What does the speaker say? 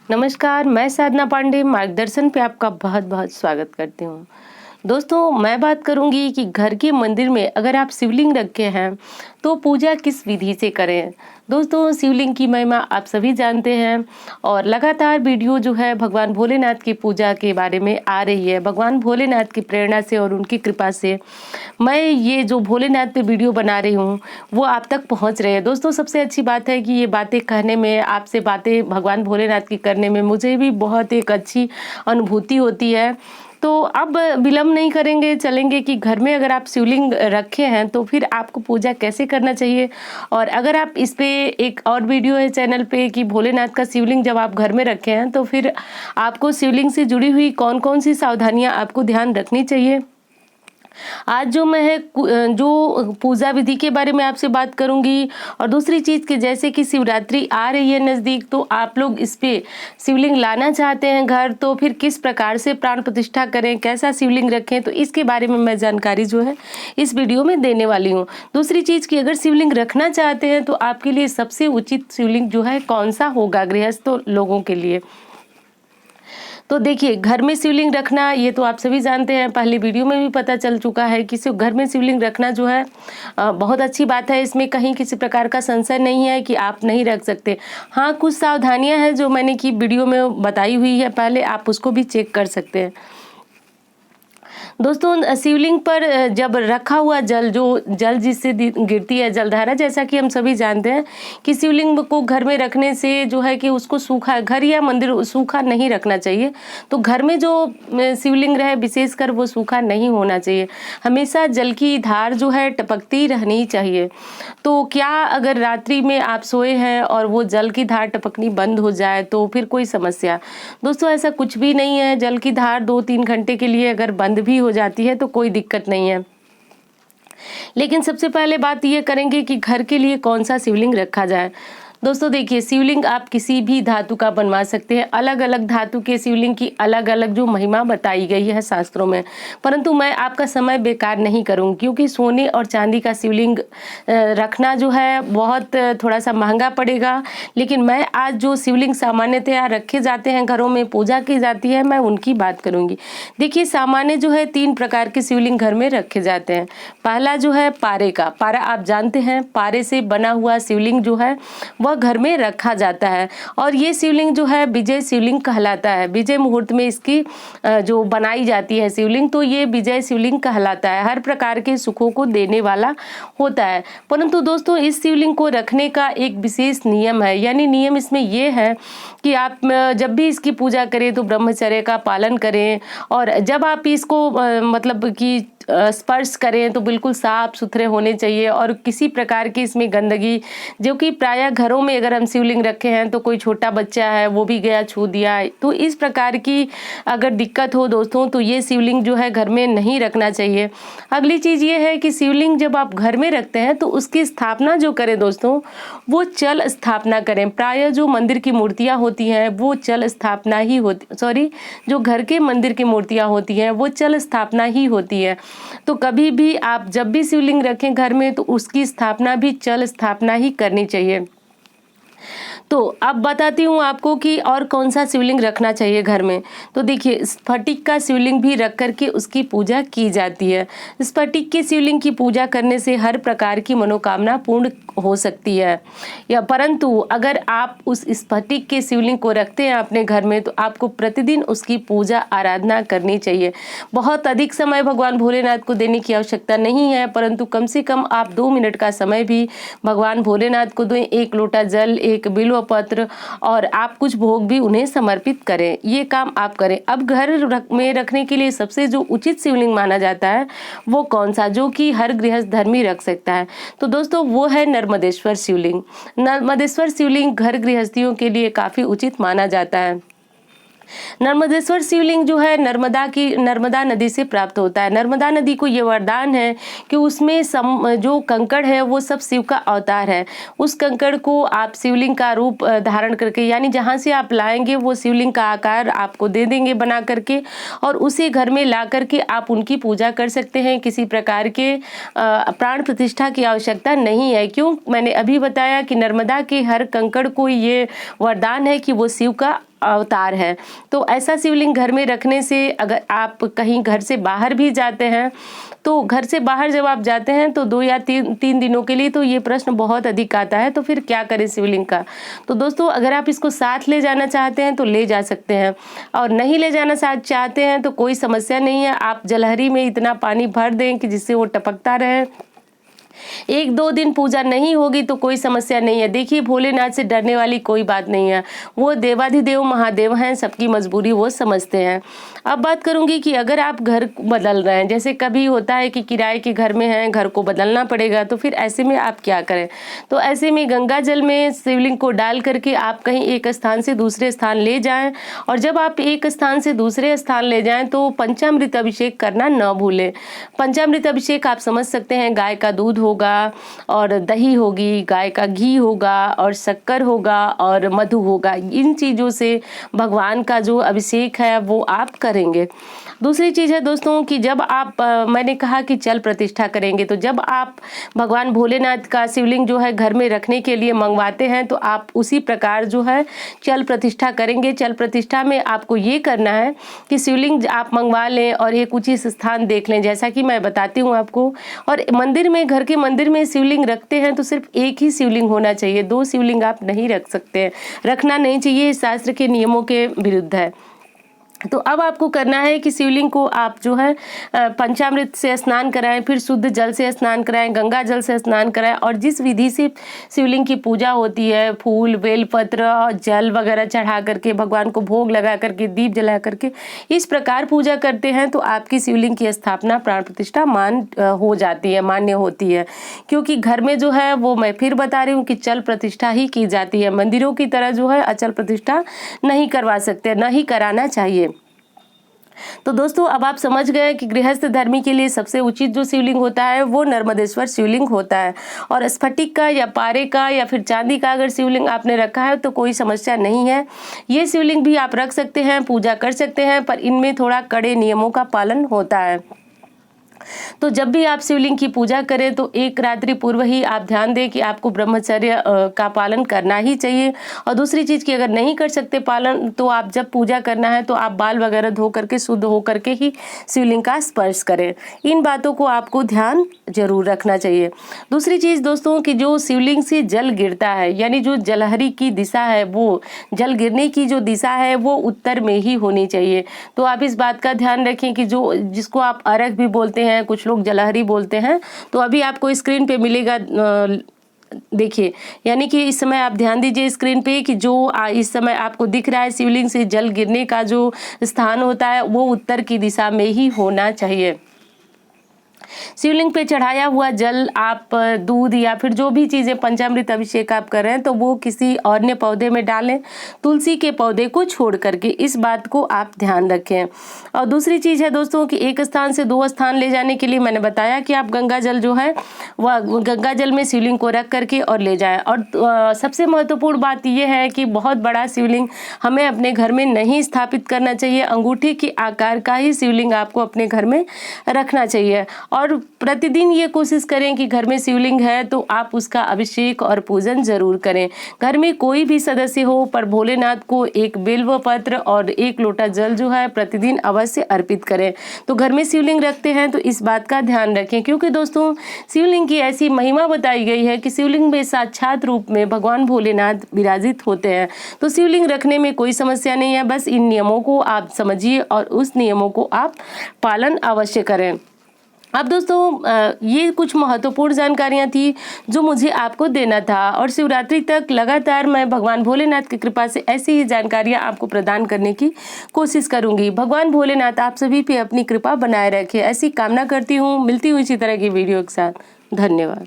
नमस्कार, मैं साधना पांडे मार्गदर्शन पे आपका बहुत बहुत स्वागत करती हूँ। दोस्तों, मैं बात करूँगी कि घर के मंदिर में अगर आप शिवलिंग रखे हैं तो पूजा किस विधि से करें। दोस्तों, शिवलिंग की महिमा आप सभी जानते हैं और लगातार वीडियो जो है भगवान भोलेनाथ की पूजा के बारे में आ रही है। भगवान भोलेनाथ की प्रेरणा से और उनकी कृपा से मैं ये जो भोलेनाथ पे वीडियो बना रही हूँ वो आप तक पहुँच रहे हैं। दोस्तों, सबसे अच्छी बात है कि ये बातें कहने में, आपसे बातें भगवान भोलेनाथ की करने में मुझे भी बहुत एक अच्छी अनुभूति होती है। तो अब विलम्ब नहीं करेंगे, चलेंगे कि घर में अगर आप शिवलिंग रखे हैं तो फिर आपको पूजा कैसे करना चाहिए। और अगर आप इस पे एक और वीडियो है चैनल पे कि भोलेनाथ का शिवलिंग जब आप घर में रखे हैं तो फिर आपको शिवलिंग से जुड़ी हुई कौन कौन सी सावधानियां आपको ध्यान रखनी चाहिए। आज जो मैं है जो पूजा विधि के बारे में आपसे बात करूंगी। और दूसरी चीज़ कि जैसे कि शिवरात्रि आ रही है नज़दीक, तो आप लोग इस पे शिवलिंग लाना चाहते हैं घर, तो फिर किस प्रकार से प्राण प्रतिष्ठा करें, कैसा शिवलिंग रखें, तो इसके बारे में मैं जानकारी जो है इस वीडियो में देने वाली हूँ। दूसरी चीज़ कि अगर शिवलिंग रखना चाहते हैं तो आपके लिए सबसे उचित शिवलिंग जो है कौन सा होगा गृहस्थ लोगों के लिए। तो देखिए, घर में शिवलिंग रखना ये तो आप सभी जानते हैं, पहले वीडियो में भी पता चल चुका है कि सिर्फ घर में शिवलिंग रखना जो है बहुत अच्छी बात है। इसमें कहीं किसी प्रकार का संशय नहीं है कि आप नहीं रख सकते। हाँ, कुछ सावधानियां हैं जो मैंने की वीडियो में बताई हुई है, पहले आप उसको भी चेक कर सकते हैं। दोस्तों, शिवलिंग पर जब रखा हुआ जल, जो जल जिससे गिरती है जलधारा, जैसा कि हम सभी जानते हैं कि शिवलिंग को घर में रखने से जो है कि उसको सूखा, घर या मंदिर सूखा नहीं रखना चाहिए। तो घर में जो शिवलिंग रहे विशेषकर वो सूखा नहीं होना चाहिए, हमेशा जल की धार जो है टपकती रहनी चाहिए। तो क्या अगर रात्रि में आप सोए हैं और वो जल की धार टपकनी बंद हो जाए तो फिर कोई समस्या? दोस्तों, ऐसा कुछ भी नहीं है। जल की धार 2-3 घंटे के लिए अगर बंद भी हो जाती है तो कोई दिक्कत नहीं है। लेकिन सबसे पहले बात ये करेंगे कि घर के लिए कौन सा शिवलिंग रखा जाए। दोस्तों देखिए, शिवलिंग आप किसी भी धातु का बनवा सकते हैं। अलग अलग धातु के शिवलिंग की अलग अलग जो महिमा बताई गई है शास्त्रों में, परंतु मैं आपका समय बेकार नहीं करूँगी क्योंकि सोने और चांदी का शिवलिंग रखना जो है बहुत थोड़ा सा महंगा पड़ेगा। लेकिन मैं आज जो शिवलिंग सामान्यतया रखे जाते हैं, घरों में पूजा की जाती है, मैं उनकी बात करूँगी। देखिए, सामान्य जो है 3 प्रकार के शिवलिंग घर में रखे जाते हैं। पहला जो है पारे का, पारा आप जानते हैं, पारे से बना हुआ शिवलिंग जो है वह घर में रखा जाता है। और ये शिवलिंग जो है विजय शिवलिंग कहलाता है। विजय मुहूर्त में इसकी जो बनाई जाती है शिवलिंग, तो ये विजय शिवलिंग कहलाता है। हर प्रकार के सुखों को देने वाला होता है। परंतु दोस्तों, इस शिवलिंग को रखने का एक विशेष नियम है, यानी नियम इसमें यह है कि आप जब भी इसकी पूजा करें तो ब्रह्मचर्य का पालन करें। और जब आप इसको मतलब कि स्पर्श करें तो बिल्कुल साफ सुथरे होने चाहिए और किसी प्रकार की इसमें गंदगी, जो कि प्रायः घरों में अगर हम शिवलिंग रखे हैं तो कोई छोटा बच्चा है वो भी गया छू दिया, तो इस प्रकार की अगर दिक्कत हो दोस्तों तो ये शिवलिंग जो है घर में नहीं रखना चाहिए। अगली चीज़ ये है कि शिवलिंग जब आप घर में रखते हैं तो उसकी स्थापना जो करें दोस्तों, वो चल स्थापना करें। प्रायः जो मंदिर की मूर्तियाँ होती हैं वो चल स्थापना ही होती, सॉरी, जो घर के मंदिर की मूर्तियाँ होती हैं वो चल स्थापना ही होती है। तो कभी भी आप जब भी शिवलिंग रखें घर में तो उसकी स्थापना भी चल स्थापना ही करनी चाहिए। तो अब बताती हूँ आपको कि और कौन सा शिवलिंग रखना चाहिए घर में। तो देखिए, स्फटिक का शिवलिंग भी रख करके उसकी पूजा की जाती है। स्फटिक के शिवलिंग की पूजा करने से हर प्रकार की मनोकामना पूर्ण हो सकती है। या परंतु अगर आप उस स्फटिक के शिवलिंग को रखते हैं अपने घर में तो आपको प्रतिदिन उसकी पूजा आराधना करनी चाहिए। बहुत अधिक समय भगवान भोलेनाथ को देने की आवश्यकता नहीं है, परंतु कम से कम आप 2 मिनट का समय भी भगवान भोलेनाथ को दें। 1 लोटा जल, 1 बिल्व पत्र और आप कुछ भोग भी उन्हें समर्पित करें। ये काम आप करें। अब घर में रखने के लिए सबसे जो उचित शिवलिंग माना जाता है वो कौन सा, जो कि हर गृहस्थ धर्मी रख सकता है, तो दोस्तों वो है नर्मदेश्वर शिवलिंग। नर्मदेश्वर शिवलिंग घर गृहस्थियों के लिए काफी उचित माना जाता है। नर्मदेश्वर शिवलिंग जो है नर्मदा नदी से प्राप्त होता है। नर्मदा नदी को ये वरदान है कि उसमें जो कंकड़ है वो सब शिव का अवतार है। उस कंकड़ को आप शिवलिंग का रूप धारण करके, यानी जहाँ से आप लाएंगे वो शिवलिंग का आकार आपको दे देंगे बना करके, और उसे घर में ला करके आप उनकी पूजा कर सकते हैं। किसी प्रकार के प्राण प्रतिष्ठा की आवश्यकता नहीं है। क्यों? मैंने अभी बताया कि नर्मदा के हर कंकड़ को ये वरदान है कि वो शिव का अवतार है। तो ऐसा शिवलिंग घर में रखने से अगर आप कहीं घर से बाहर भी जाते हैं, तो घर से बाहर जब आप जाते हैं तो 2 या 3 दिनों के लिए तो ये प्रश्न बहुत अधिक आता है, तो फिर क्या करें शिवलिंग का। तो दोस्तों अगर आप इसको साथ ले जाना चाहते हैं तो ले जा सकते हैं, और नहीं ले जाना चाहते हैं तो कोई समस्या नहीं है। आप जलहरी में इतना पानी भर दें कि जिससे वो टपकता रहे। 1-2 दिन पूजा नहीं होगी तो कोई समस्या नहीं है। देखिए भोलेनाथ से डरने वाली कोई बात नहीं है, वो देवाधिदेव महादेव हैं, सबकी मजबूरी वो समझते हैं। अब बात करूंगी कि अगर आप घर बदल रहे हैं, जैसे कभी होता है कि किराए के घर में हैं, घर को बदलना पड़ेगा, तो फिर ऐसे में आप क्या करें। तो ऐसे में गंगा जल में शिवलिंग को डाल करके आप कहीं एक स्थान से दूसरे स्थान ले जाएं, और जब आप एक स्थान से दूसरे स्थान ले जाएं तो पंचामृत अभिषेक करना न भूलें। पंचामृत अभिषेक आप समझ सकते हैं, गाय का दूध होगा और दही होगी, गाय का घी होगा और शक्कर होगा और मधु होगा। इन चीज़ों से भगवान का जो अभिषेक है वो आप करेंगे। दूसरी चीज़ है दोस्तों कि जब आप मैंने कहा कि चल प्रतिष्ठा करेंगे, तो जब आप भगवान भोलेनाथ का शिवलिंग जो है घर में रखने के लिए मंगवाते हैं तो आप उसी प्रकार जो है चल प्रतिष्ठा करेंगे। चल प्रतिष्ठा में आपको ये करना है कि शिवलिंग आप मंगवा लें और एक उचित स्थान देख लें, जैसा कि मैं बताती हूँ आपको। और मंदिर में, घर के मंदिर में शिवलिंग रखते हैं तो सिर्फ एक ही शिवलिंग होना चाहिए, 2 शिवलिंग आप नहीं रख सकते, रखना नहीं चाहिए, शास्त्र के नियमों के विरुद्ध है। तो अब आपको करना है कि शिवलिंग को आप जो है पंचामृत से स्नान कराएं, फिर शुद्ध जल से स्नान कराएं, गंगा जल से स्नान कराएं, और जिस विधि से शिवलिंग की पूजा होती है, फूल बेलपत्र और जल वगैरह चढ़ा करके, भगवान को भोग लगा करके, दीप जला करके इस प्रकार पूजा करते हैं तो आपकी शिवलिंग की स्थापना प्राण प्रतिष्ठा हो जाती है, मान्य होती है। क्योंकि घर में जो है वो मैं फिर बता रही हूँ कि चल प्रतिष्ठा ही की जाती है, मंदिरों की तरह जो है अचल प्रतिष्ठा नहीं करवा सकते, न ही कराना चाहिए। तो दोस्तों अब आप समझ गए कि गृहस्थ धर्मी के लिए सबसे उचित जो शिवलिंग होता है वो नर्मदेश्वर शिवलिंग होता है। और स्फटिक का या पारे का या फिर चांदी का अगर शिवलिंग आपने रखा है तो कोई समस्या नहीं है, ये शिवलिंग भी आप रख सकते हैं, पूजा कर सकते हैं, पर इनमें थोड़ा कड़े नियमों का पालन होता है। तो जब भी आप शिवलिंग की पूजा करें तो एक रात्रि पूर्व ही आप ध्यान दें कि आपको ब्रह्मचर्य का पालन करना ही चाहिए। और दूसरी चीज़ की अगर नहीं कर सकते पालन, तो आप जब पूजा करना है तो आप बाल वगैरह धो करके शुद्ध हो करके ही शिवलिंग का स्पर्श करें। इन बातों को आपको ध्यान जरूर रखना चाहिए। दूसरी चीज़ दोस्तों कि जो शिवलिंग से जल गिरता है, यानी जो जलहरी की दिशा है, वो जल गिरने की जो दिशा है वो उत्तर में ही होनी चाहिए। तो आप इस बात का ध्यान रखें कि जिसको आप अर्घ भी बोलते हैं, कुछ लोग जलहरी बोलते हैं, तो अभी आपको स्क्रीन पे मिलेगा, देखिए, यानी कि इस समय आप ध्यान दीजिए स्क्रीन पे कि जो इस समय आपको दिख रहा है शिवलिंग से जल गिरने का जो स्थान होता है वो उत्तर की दिशा में ही होना चाहिए। शिवलिंग पे चढ़ाया हुआ जल आप दूध या फिर जो भी चीज़ें पंचामृत अभिषेक आप कर रहे हैं तो वो किसी अन्य पौधे में डालें, तुलसी के पौधे को छोड़ करके, इस बात को आप ध्यान रखें। और दूसरी चीज़ है दोस्तों कि एक स्थान से 2 स्थान ले जाने के लिए मैंने बताया कि आप गंगा जल जो है वह गंगा जल में शिवलिंग को रख करके और ले जाएं। और सबसे महत्वपूर्ण बात यह है कि बहुत बड़ा शिवलिंग हमें अपने घर में नहीं स्थापित करना चाहिए, अंगूठी के आकार का ही शिवलिंग आपको अपने घर में रखना चाहिए। और प्रतिदिन ये कोशिश करें कि घर में शिवलिंग है तो आप उसका अभिषेक और पूजन जरूर करें। घर में कोई भी सदस्य हो पर भोलेनाथ को एक बिल्व पत्र और 1 लोटा जल जो है प्रतिदिन अवश्य अर्पित करें। तो घर में शिवलिंग रखते हैं तो इस बात का ध्यान रखें, क्योंकि दोस्तों शिवलिंग की ऐसी महिमा बताई गई है कि शिवलिंग में साक्षात रूप में भगवान भोलेनाथ विराजित होते हैं। तो शिवलिंग रखने में कोई समस्या नहीं है, बस इन नियमों को आप समझिए और उस नियमों को आप पालन अवश्य करें। अब दोस्तों ये कुछ महत्वपूर्ण जानकारियाँ थी जो मुझे आपको देना था, और शिवरात्रि तक लगातार मैं भगवान भोलेनाथ की कृपा से ऐसी ही जानकारियाँ आपको प्रदान करने की कोशिश करूँगी। भगवान भोलेनाथ आप सभी पे अपनी कृपा बनाए रखे, ऐसी कामना करती हूँ। मिलती हूँ इसी तरह की वीडियो के साथ। धन्यवाद।